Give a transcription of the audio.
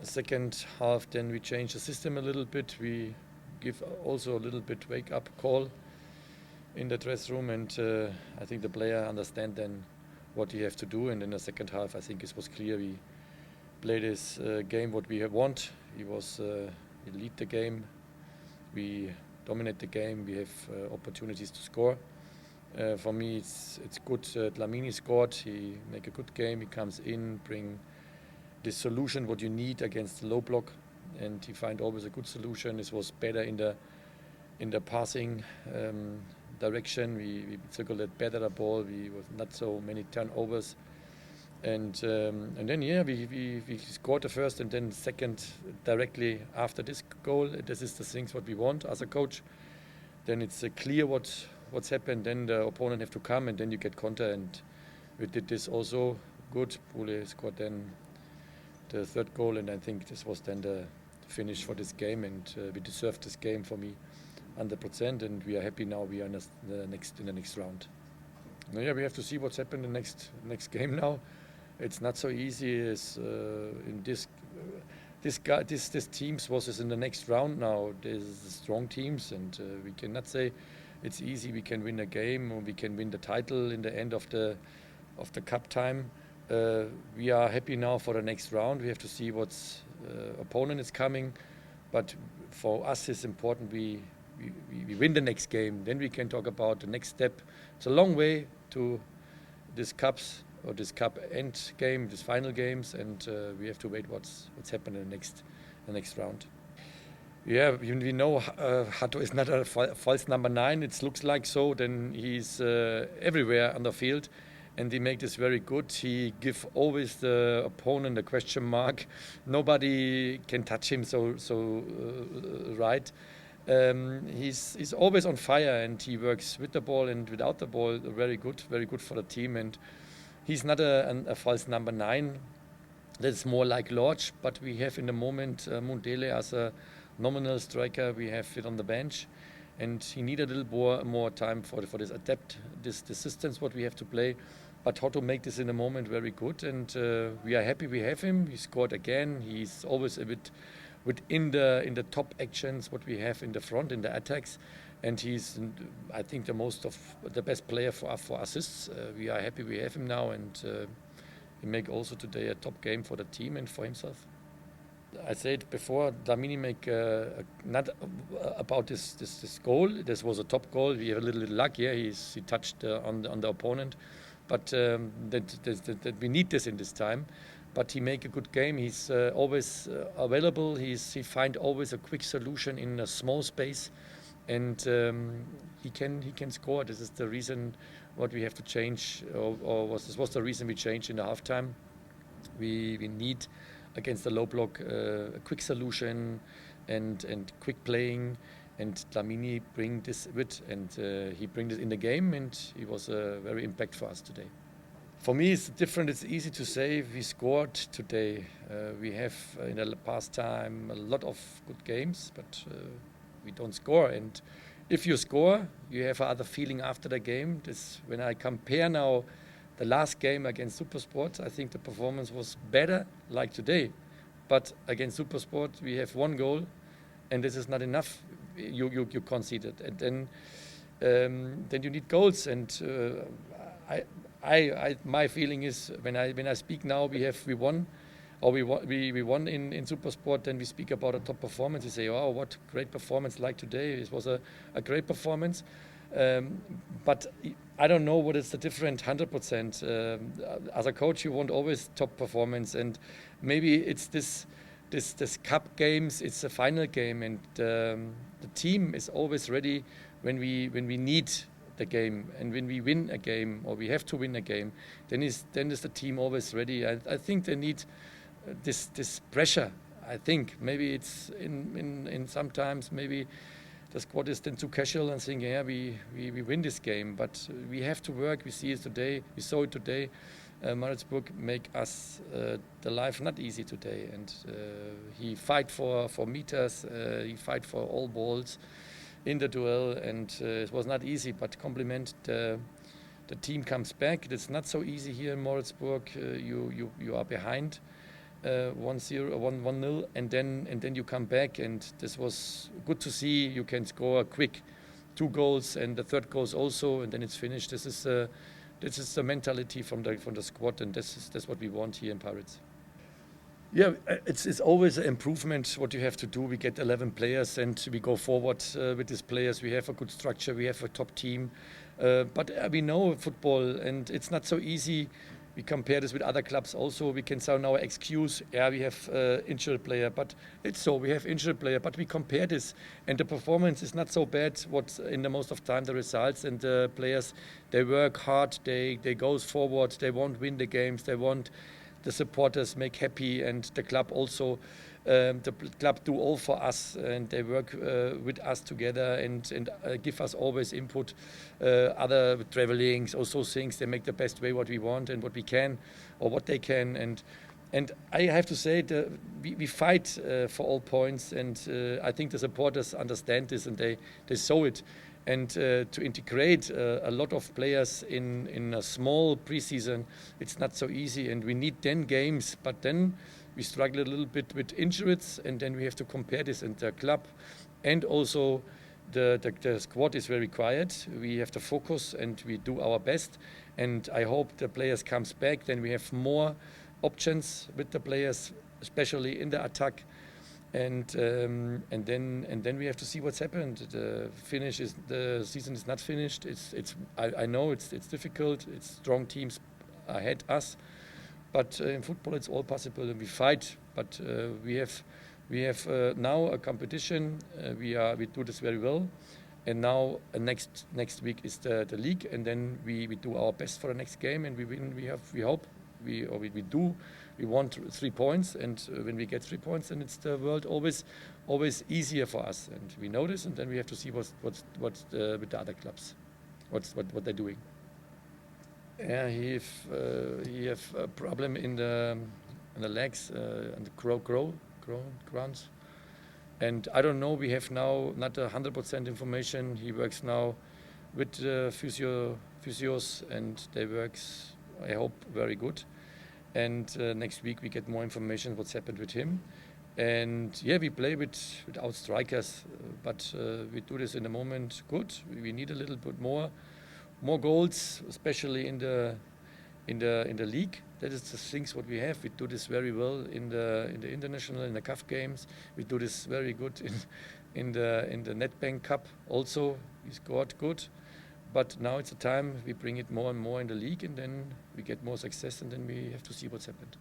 Second half, then we change the system a little bit. We give also a little bit wake-up call in the dress room, and I think the player understand then what he have to do. And in the second half, I think it was clear we played this game what we want. He lead the game. We dominate the game. We have opportunities to score. For me, it's good. Dlamini scored. He make a good game. He comes in, bring the solution what you need against the low block, and he find always a good solution. It was better in the passing direction. We circulated better the ball. We was not so many turnovers, and then we scored the first and then second directly after this goal. This is the things what we want as a coach. Then it's clear what's happened. Then the opponent have to come, and then you get counter, and we did this also good. Pule scored then the third goal, and I think this was then the finish for this game, and we deserved this game for me 100%, and we are happy now. We are in the next round. Now, we have to see what's happened in the next game now. It's not so easy as in this teams was in the next round now. There's strong teams, and we cannot say it's easy. We can win a game, or we can win the title in the end of the cup time. We are happy now for the next round. We have to see what's opponent is coming, but for us it's important we win the next game. Then we can talk about the next step. It's a long way to this cups or this cup end game, this final games, and we have to wait what's happening in the next round. Yeah, we know Hotto is not a false number 9. It looks like so. Then he's everywhere on the field. And he make this very good. He give always the opponent a question mark. Nobody can touch him so right. He's always on fire, and he works with the ball and without the ball. Very good for the team. And he's not a false number 9. That's more like Lodge. But we have in the moment Mundele as a nominal striker. We have it on the bench. And he need a little more time for this adapt, this systems what we have to play. But Hotto make this in a moment very good, and we are happy we have him. He scored again. He's always a bit within the top actions what we have in the front in the attacks, and he's I think the best player for assists. We are happy we have him now, and he make also today a top game for the team and for himself. I said before, Dlamini make not about this goal. This was a top goal. We have a little luck. Yeah, he touched on the opponent, but that we need this in this time. But he make a good game. He's always available. He find always a quick solution in a small space, and he can score. This is the reason what we have to change, this was the reason we changed in the halftime. We need against the low block a quick solution and quick playing, and Dlamini bring this with, and he bring this in the game, and he was a very impact for us today. For me it's different. It's easy to say we scored today. We have in the past time a lot of good games, but we don't score, and if you score you have another feeling after the game. This, when I compare now the last game against Supersport, I think the performance was better like today. But against Supersport, we have one goal, and this is not enough. You conceded, and then you need goals. And my feeling is when I speak now, we won in Supersport. Then we speak about a top performance. We say, oh, what great performance like today! It was a great performance. But I don't know what is the different 100%. As a coach, you want always top performance, and maybe it's this cup games. It's a final game, and the team is always ready when we need the game, and when we win a game or we have to win a game. Then is the team always ready. I think they need this pressure. I think maybe it's in sometimes maybe the squad is then too casual and saying, yeah, we win this game, but we have to work. We see it today. We saw it today. Maritzburg make us the life not easy today, and he fight for meters. He fight for all balls in the duel, and it was not easy. But compliment the team comes back. It's not so easy here in Maritzburg. You are behind, 1-0, 1-0, and then you come back, and this was good to see. You can score quick 2 goals, and the third goals also, and then it's finished. This is the mentality from the squad, and that's what we want here in Pirates. Yeah, it's always an improvement what you have to do. We get 11 players and we go forward with these players. We have a good structure, we have a top team. But we know football and it's not so easy. We compare this with other clubs also. We can say now excuse, yeah, we have injured player, but it's so, we have injured player, but we compare this and the performance is not so bad what in the most of time the results, and the players, they work hard, they goes forward, they want win the games, they want the supporters make happy, and the club also. The club do all for us, and they work with us together and give us always input. Other travelings, also things, they make the best way what we want and what we can, or what they can. And I have to say, we fight for all points, and I think the supporters understand this and they saw it. And to integrate a lot of players in a small preseason, it's not so easy. And we need 10 games, but then we struggle a little bit with injuries, and then we have to compare this. And the club and also the squad is very quiet. We have to focus and we do our best. And I hope the players comes back. Then we have more options with the players, especially in the attack. And then we have to see what's happened. The season is not finished. I know it's difficult. It's strong teams ahead us, but in football it's all possible, and we fight. But we have now a competition. We do this very well, and now next week is the league, and then we do our best for the next game, and we win. We hope we do. We want 3 points, and when we get 3 points, then it's the world always easier for us, and we know this. And then we have to see what's with the other clubs, what they're doing. Yeah, he have a problem in the legs and the grounds, and I don't know. We have now not 100% information. He works now with physios, and they works, I hope, very good. And next week we get more information what's happened with him. And yeah, we play without strikers, but we do this in the moment good. We need a little bit more goals, especially in the league. That is the things what we have. We do this very well in the international, in the CAF games. We do this very good in the Nedbank Cup also. We scored good. But now it's a time we bring it more and more in the league, and then we get more success, and then we have to see what's happened.